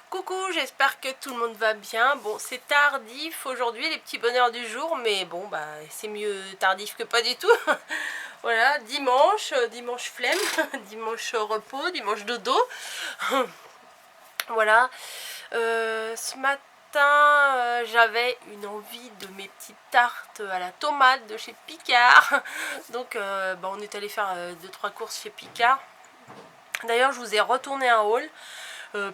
Coucou, j'espère que tout le monde va bien. Bon, c'est tardif aujourd'hui, les petits bonheurs du jour, mais bon, bah, c'est mieux tardif que pas du tout. Voilà, dimanche, dimanche flemme, dimanche repos, dimanche dodo. Voilà, ce matin, j'avais une envie de mes petites tartes à la tomate de chez Picard. Donc, bah, on est allé faire 2-3 courses chez Picard. D'ailleurs, je vous ai retourné un haul.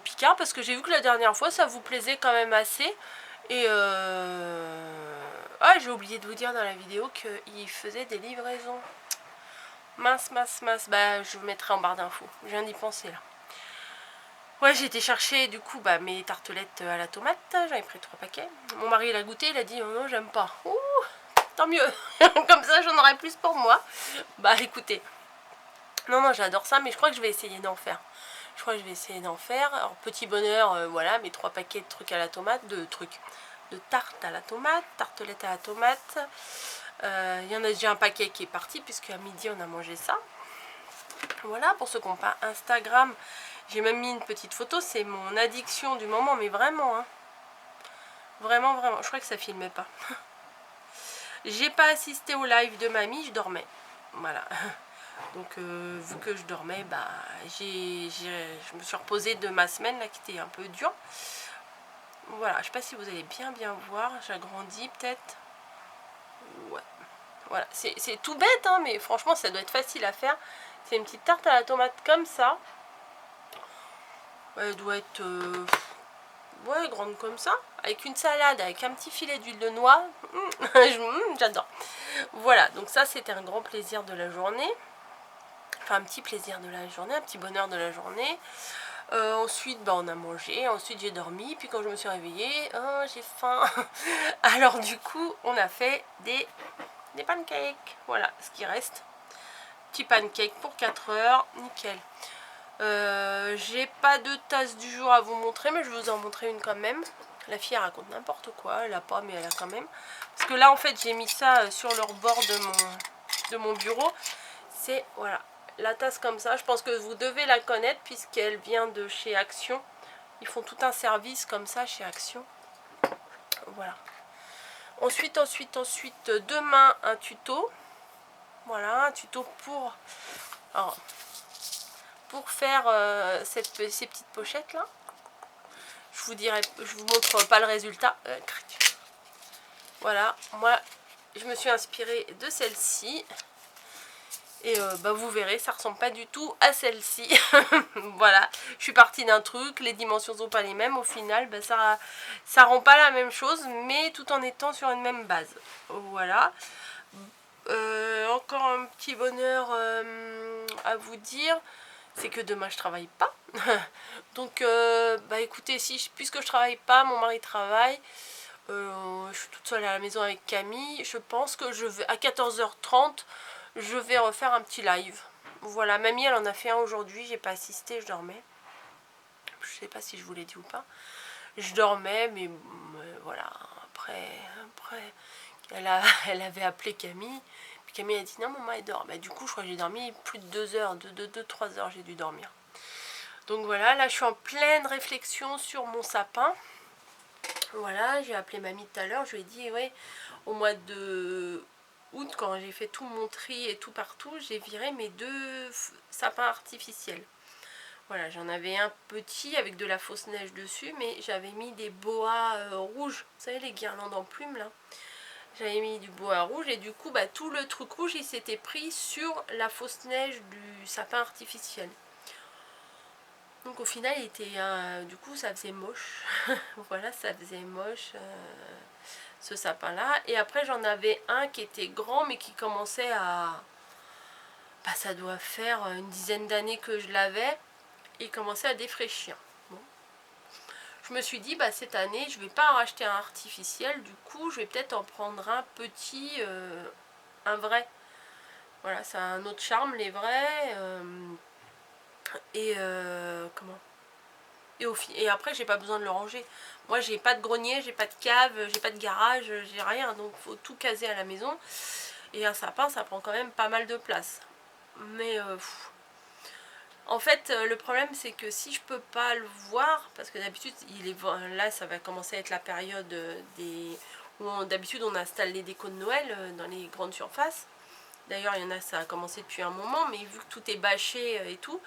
Picard parce que j'ai vu que la dernière fois ça vous plaisait quand même assez et ah, j'ai oublié de vous dire dans la vidéo qu'il faisait des livraisons. Mince, bah je vous mettrai en barre d'infos, je viens d'y penser là. Ouais, j'ai été chercher du coup bah, mes tartelettes à la tomate, j'en ai pris 3 paquets. Mon mari il a goûté, il a dit oh non j'aime pas. Ouh, tant mieux, comme ça j'en aurai plus pour moi. Bah écoutez, non j'adore ça mais je crois que je vais essayer d'en faire. Je crois que je vais essayer d'en faire. Alors petit bonheur, voilà, mes 3 paquets de trucs à la tomate, de tartes à la tomate, tartelettes à la tomate. Il y en a déjà un paquet qui est parti puisque à midi on a mangé ça. Voilà, pour ceux qui n'ont pas Instagram, j'ai même mis une petite photo, c'est mon addiction du moment, mais vraiment, hein. Vraiment, je crois que ça filmait pas. J'ai pas assisté au live de mamie, je dormais. Voilà. Donc vu que je dormais, bah, je me suis reposée de ma semaine là qui était un peu dure. Voilà, je sais pas si vous allez bien voir, j'agrandis peut-être. Ouais, voilà, c'est tout bête hein, mais franchement ça doit être facile à faire. C'est une petite tarte à la tomate comme ça. Elle doit être ouais, grande comme ça, avec une salade, avec un petit filet d'huile de noix. J'adore. Voilà, donc ça c'était un grand plaisir de la journée. Enfin un petit plaisir de la journée, un petit bonheur de la journée. Ensuite bah, on a mangé, ensuite j'ai dormi, puis quand je me suis réveillée, oh, j'ai faim. Alors du coup on a fait des pancakes, voilà ce qui reste. Petit pancake pour 4 heures, nickel. J'ai pas de tasse du jour à vous montrer, mais je vais vous en montrer une quand même. La fille elle raconte n'importe quoi, elle a pas mais elle a quand même. Parce que là en fait j'ai mis ça sur le bord de mon bureau. C'est voilà, la tasse comme ça, je pense que vous devez la connaître puisqu'elle vient de chez Action. Ils font tout un service comme ça chez Action. Voilà. Ensuite, demain un tuto. Voilà, un tuto pour faire ces petites pochettes là. Je vous montre pas le résultat. Voilà, moi je me suis inspirée de celle-ci. Et bah vous verrez, ça ressemble pas du tout à celle-ci. Voilà, je suis partie d'un truc, les dimensions sont pas les mêmes. Au final, bah, ça rend pas la même chose, mais tout en étant sur une même base. Voilà. Encore un petit bonheur à vous dire, c'est que demain je travaille pas. Donc, bah écoutez, puisque je travaille pas, mon mari travaille. Je suis toute seule à la maison avec Camille. Je pense que je vais à 14h30. Je vais refaire un petit live. Voilà, mamie elle en a fait un aujourd'hui, j'ai pas assisté, je dormais. Je sais pas si je vous l'ai dit ou pas. Je dormais, mais voilà, après elle avait appelé Camille. Puis Camille a dit non maman elle dort. Bah, du coup je crois que j'ai dormi plus de 2 heures, 2-3 heures j'ai dû dormir. Donc voilà, là je suis en pleine réflexion sur mon sapin. Voilà, j'ai appelé mamie tout à l'heure, je lui ai dit ouais, au mois de août, quand j'ai fait tout mon tri et tout partout, j'ai viré mes 2 sapins artificiels. Voilà, j'en avais un petit avec de la fausse neige dessus, mais j'avais mis des boas rouges. Vous savez, les guirlandes en plumes là. J'avais mis du bois rouge et du coup, bah, tout le truc rouge, il s'était pris sur la fausse neige du sapin artificiel. Donc au final, il était, du coup, ça faisait moche. Voilà, ça faisait moche. Ce sapin là, et après j'en avais un qui était grand mais qui commençait à, bah, ça doit faire une dizaine d'années que je l'avais, et il commençait à défraîchir. Bon. Je me suis dit bah cette année je vais pas en racheter un artificiel, du coup je vais peut-être en prendre un petit, un vrai. Voilà, ça a un autre charme les vrais. Comment, et après j'ai pas besoin de le ranger. Moi j'ai pas de grenier, j'ai pas de cave, j'ai pas de garage, j'ai rien, donc faut tout caser à la maison. Et un sapin ça prend quand même pas mal de place. Mais En fait, le problème c'est que si je peux pas le voir, parce que d'habitude, là ça va commencer à être la période où d'habitude on installe les décos de Noël dans les grandes surfaces. D'ailleurs, il y en a, ça a commencé depuis un moment, mais vu que tout est bâché et tout,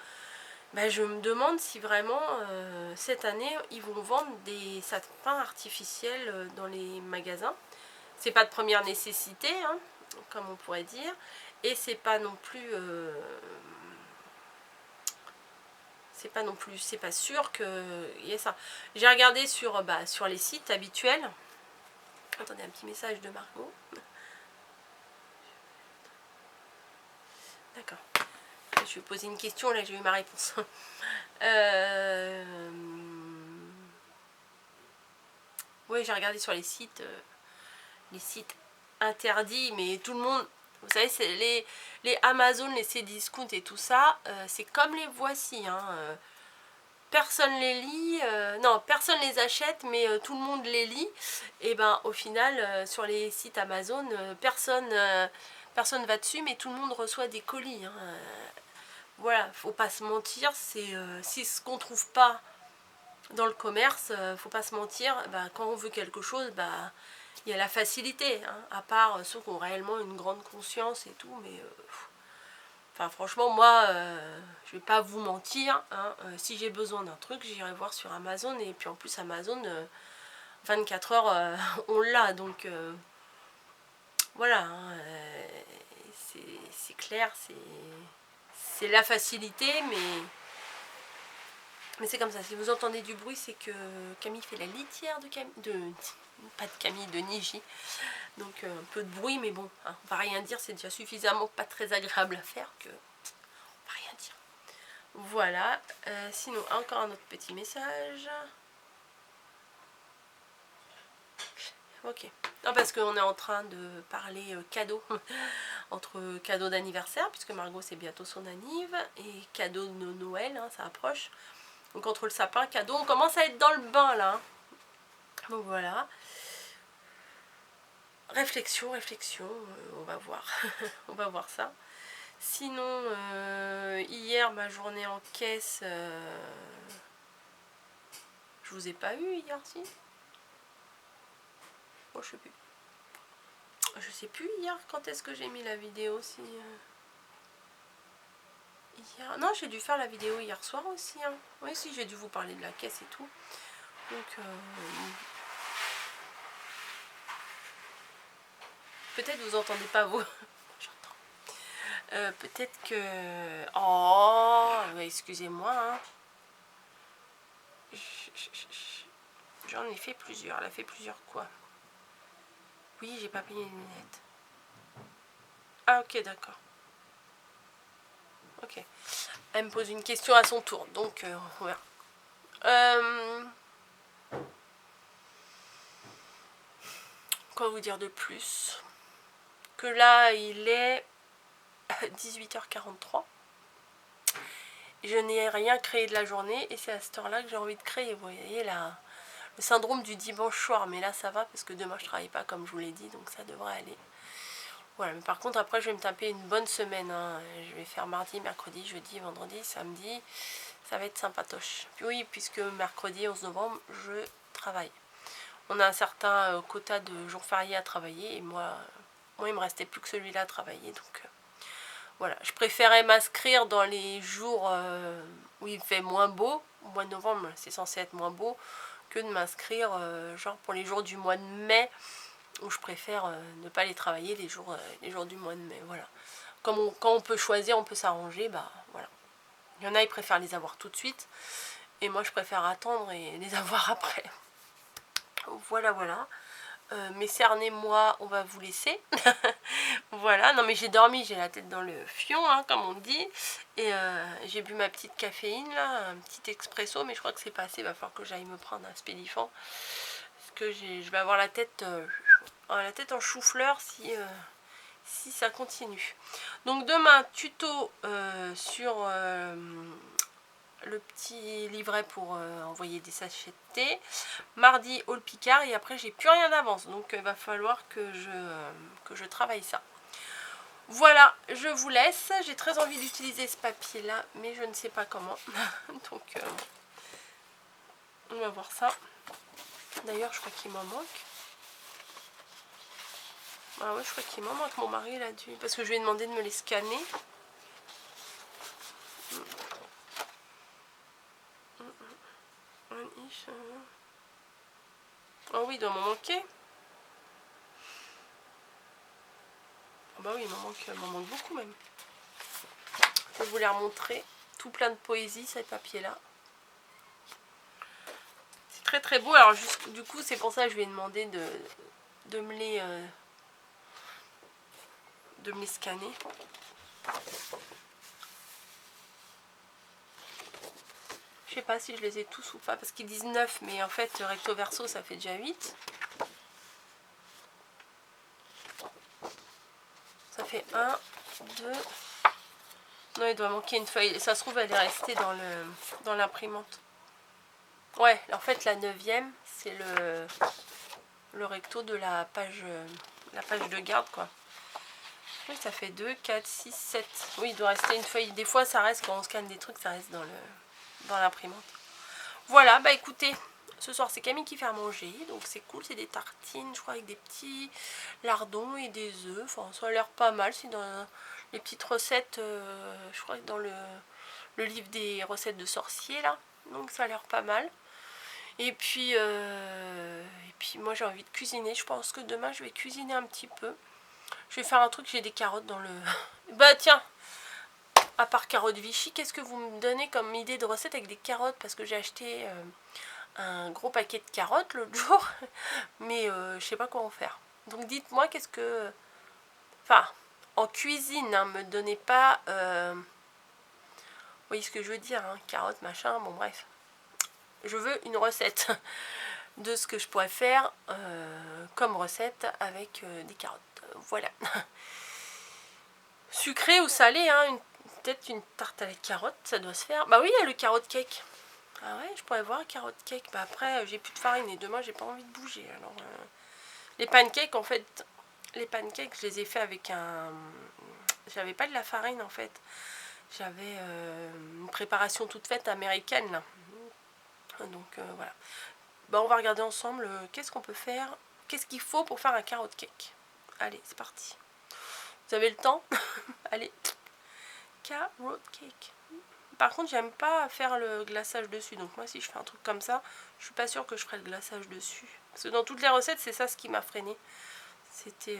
bah, je me demande si vraiment cette année ils vont vendre des sapins artificiels dans les magasins. C'est pas de première nécessité, hein, comme on pourrait dire, et c'est pas non plus c'est pas sûr qu'il y ait ça. J'ai regardé sur les sites habituels. Attendez, un petit message de Margot. D'accord. Je vais poser une question, là j'ai eu ma réponse. Oui, j'ai regardé sur les sites interdits, mais tout le monde, vous savez, c'est les Amazon, les Cdiscount et tout ça, c'est comme les voici, hein, personne les lit, non, personne les achète, mais tout le monde les lit, et ben au final, sur les sites Amazon, personne va dessus, mais tout le monde reçoit des colis, hein. Voilà, faut pas se mentir, si ce qu'on trouve pas dans le commerce, faut pas se mentir, bah, quand on veut quelque chose, bah, il y a la facilité, hein, à part ceux qui ont réellement une grande conscience et tout, mais enfin franchement moi je vais pas vous mentir, hein, si j'ai besoin d'un truc j'irai voir sur Amazon, et puis en plus Amazon 24 heures on l'a, donc voilà, hein, c'est clair, c'est la facilité, mais c'est comme ça. Si vous entendez du bruit, c'est que Camille fait la litière pas de Camille, de Niji. Donc un peu de bruit, mais bon, hein, on va rien dire, c'est déjà suffisamment pas très agréable à faire que on va rien dire. Voilà, sinon encore un autre petit message. Ok, non, parce qu'on est en train de parler cadeaux, entre cadeaux d'anniversaire, puisque Margot c'est bientôt son anniv, et cadeaux de Noël, hein, ça approche. Donc entre le sapin, cadeau, on commence à être dans le bain là, hein. Donc voilà. Réflexion, on va voir. On va voir ça. Sinon, hier, ma journée en caisse, je vous ai pas eu hier, si? Oh, je sais plus. Je sais plus hier quand est-ce que j'ai mis la vidéo, si... Hier... Non, j'ai dû faire la vidéo hier soir aussi, hein. Oui, si, j'ai dû vous parler de la caisse et tout. Donc, peut-être vous entendez pas vous. J'entends. Peut-être que... Oh, excusez-moi, hein. J'en ai fait plusieurs. Elle a fait plusieurs quoi? Oui, j'ai pas payé les lunettes. Ah, ok, d'accord. Ok. Elle me pose une question à son tour, donc on verra. Quoi vous dire de plus? Que là, il est 18h43. Je n'ai rien créé de la journée, et c'est à cette heure-là que j'ai envie de créer. Vous voyez, là, le syndrome du dimanche soir, mais là, ça va, parce que demain, je travaille pas, comme je vous l'ai dit, donc ça devrait aller. Voilà, mais par contre, après, je vais me taper une bonne semaine, hein. Je vais faire mardi, mercredi, jeudi, vendredi, samedi. Ça va être sympatoche. Puis oui, puisque mercredi 11 novembre, je travaille. On a un certain quota de jours fériés à travailler, et moi il me restait plus que celui-là à travailler, donc voilà. Je préférais m'inscrire dans les jours où il fait moins beau. Au mois de novembre, c'est censé être moins beau, que de m'inscrire genre pour les jours du mois de mai, où je préfère ne pas les travailler les jours du mois de mai. Voilà. Quand on peut choisir, on peut s'arranger, bah voilà. Il y en a, ils préfèrent les avoir tout de suite, et moi je préfère attendre et les avoir après. Voilà, voilà. Mes cernes et moi, on va vous laisser. Voilà, non mais j'ai dormi, j'ai la tête dans le fion, hein, comme on dit. Et j'ai bu ma petite caféine, là, un petit expresso, mais je crois que c'est pas assez, il va falloir que j'aille me prendre un Spédifant. Parce que je vais avoir la tête en chou-fleur si ça continue. Donc demain, tuto sur le petit livret pour envoyer des sachets de thé. Mardi, Haul Picard, et après j'ai plus rien d'avance, donc il va falloir que je travaille ça. Voilà, je vous laisse. J'ai très envie d'utiliser ce papier là, mais je ne sais pas comment. Donc on va voir ça. D'ailleurs je crois qu'il m'en manque. Ah ouais, je crois qu'il m'en manque. Mon mari il a dû, parce que je lui ai demandé de me les scanner. Oh oui, il doit m'en manquer. Oh bah oui, il m'en manque beaucoup même. Je vais vous les remontrer. Tout plein de poésie, ces papiers-là. C'est très très beau. Alors du coup, c'est pour ça que je lui ai demandé de me les scanner. Je sais pas si je les ai tous ou pas, parce qu'ils disent 9, mais en fait, recto verso, ça fait déjà 8. Ça fait 1, 2... Non, il doit manquer une feuille. Ça se trouve, elle est restée dans l'imprimante. Ouais, en fait, la 9e, c'est le recto de la page de garde, quoi. Oui, ça fait 2, 4, 6, 7. Oui, il doit rester une feuille. Des fois, ça reste, quand on scanne des trucs, ça reste dans l'imprimante. Voilà, bah écoutez, ce soir, c'est Camille qui fait à manger. Donc, c'est cool. C'est des tartines, je crois, avec des petits lardons et des œufs. Enfin, ça a l'air pas mal. C'est dans les petites recettes, je crois que dans le livre des recettes de sorciers, là. Donc, ça a l'air pas mal. Et puis moi, j'ai envie de cuisiner. Je pense que demain, je vais cuisiner un petit peu. Je vais faire un truc, j'ai des carottes dans le... Bah tiens, à part carottes Vichy, qu'est-ce que vous me donnez comme idée de recette avec des carottes? Parce que j'ai acheté un gros paquet de carottes l'autre jour, mais je sais pas comment faire. Donc dites-moi qu'est-ce que... Enfin, en cuisine, hein, me donnez pas... Vous voyez ce que je veux dire, hein, carottes, machin, bon bref. Je veux une recette de ce que je pourrais faire comme recette avec des carottes. Voilà. Sucré ou salé, hein, peut-être une tarte à la carotte, ça doit se faire. Bah oui, il y a le carotte cake. Ah ouais, je pourrais voir carotte cake. Bah après, j'ai plus de farine et demain, j'ai pas envie de bouger. Alors, les pancakes, en fait, je les ai fait avec un... J'avais pas de la farine, en fait. J'avais une préparation toute faite américaine, là. Donc, voilà. Bah, on va regarder ensemble qu'est-ce qu'on peut faire. Qu'est-ce qu'il faut pour faire un carotte cake. Allez, c'est parti. Vous avez le temps? Allez. Carrot cake. Par contre, j'aime pas faire le glaçage dessus. Donc moi, si je fais un truc comme ça, je suis pas sûre que je ferai le glaçage dessus. Parce que dans toutes les recettes, c'est ça ce qui m'a freiné. C'était...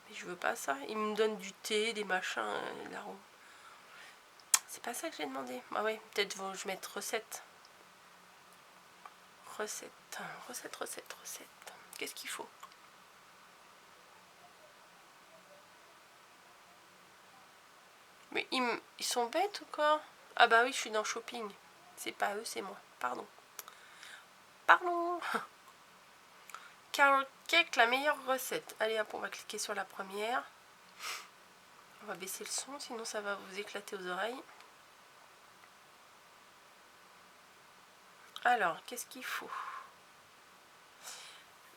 Mais je veux pas ça. Ils me donnent du thé, des machins, l'arôme. C'est pas ça que j'ai demandé. Ah ouais, peut-être je mette recette. Recette. Qu'est-ce qu'il faut? Mais ils sont bêtes ou quoi? Ah bah oui, je suis dans shopping. C'est pas eux, c'est moi. Pardon. Carrot cake, la meilleure recette. Allez hop, on va cliquer sur la première. On va baisser le son, sinon ça va vous éclater aux oreilles. Alors, qu'est-ce qu'il faut?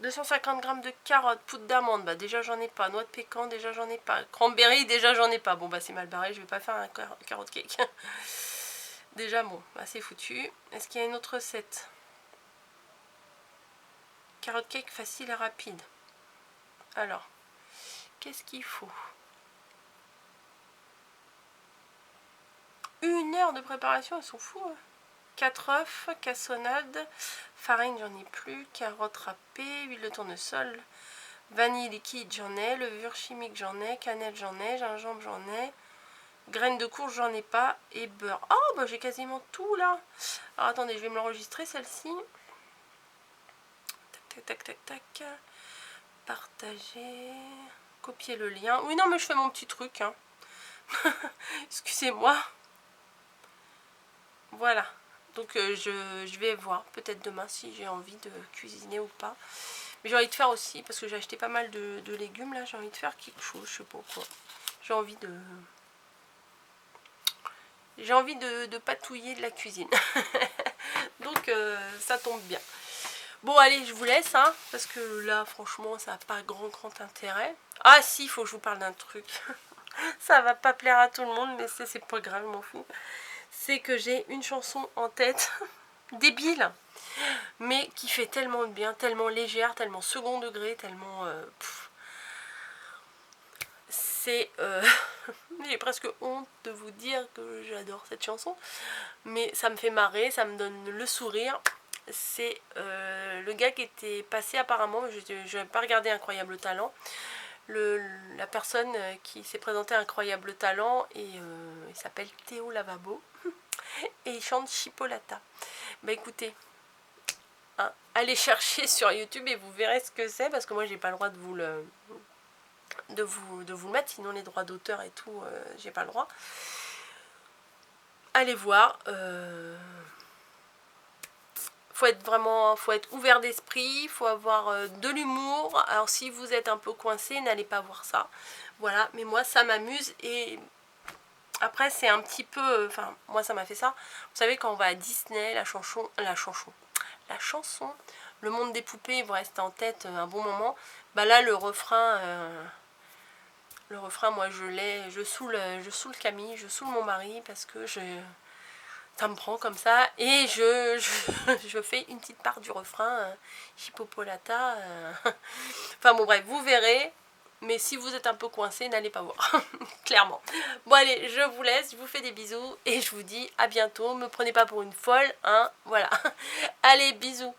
250 g de carottes, poudre d'amande, bah déjà j'en ai pas. Noix de pécan, déjà j'en ai pas. Cranberry, déjà j'en ai pas. Bon bah c'est mal barré, je vais pas faire un carotte cake. Déjà bon, bah c'est foutu. Est-ce qu'il y a une autre recette? Carotte cake facile et rapide. Alors, qu'est-ce qu'il faut? 1 heure de préparation, ils sont fous. Hein. 4 œufs, cassonade, farine, j'en ai plus, carottes râpées, huile de tournesol, vanille liquide, j'en ai, levure chimique, j'en ai, cannelle, j'en ai, gingembre, j'en ai, graines de courge, j'en ai pas, et beurre. Oh, bah j'ai quasiment tout là. Alors attendez, je vais me l'enregistrer celle-ci. Tac, tac, tac, tac, tac. Partager, copier le lien. Oui, non, mais je fais mon petit truc. Hein. Excusez-moi. Voilà. Donc je vais voir peut-être demain si j'ai envie de cuisiner ou pas. Mais j'ai envie de faire aussi, parce que j'ai acheté pas mal de légumes là, j'ai envie de faire quelque chose, je sais pas quoi. J'ai envie de patouiller de la cuisine. Donc ça tombe bien. Bon allez, je vous laisse, hein, parce que là franchement ça n'a pas grand intérêt. Ah si, il faut que je vous parle d'un truc. Ça va pas plaire à tout le monde, mais c'est pas grave, je m'en fous. C'est que j'ai une chanson en tête, débile, mais qui fait tellement de bien, tellement légère, tellement second degré, tellement... c'est... j'ai presque honte de vous dire que j'adore cette chanson, mais ça me fait marrer, ça me donne le sourire. C'est le gars qui était passé apparemment, je n'ai pas regardé Incroyable Talent, la personne qui s'est présentée à Incroyable Talent, et il s'appelle Théo Lavabo, et il chante Chipolata. Bah écoutez, hein, allez chercher sur YouTube et vous verrez ce que c'est, parce que moi j'ai pas le droit de vous le mettre, sinon les droits d'auteur et tout, j'ai pas le droit. Allez voir, faut être ouvert d'esprit, faut avoir de l'humour. Alors si vous êtes un peu coincé, n'allez pas voir ça. Voilà, mais moi ça m'amuse, et après c'est un petit peu, enfin moi ça m'a fait ça. Vous savez, quand on va à Disney, la chanson, Le Monde des Poupées vous reste en tête un bon moment. Bah là le refrain, moi je saoule Camille, je saoule mon mari, parce que ça me prend comme ça, et je fais une petite part du refrain, Chipopolata. Enfin bon bref, vous verrez, mais si vous êtes un peu coincé, n'allez pas voir, clairement. Bon allez, je vous laisse, je vous fais des bisous, et je vous dis à bientôt, me prenez pas pour une folle, hein, voilà. Allez, bisous.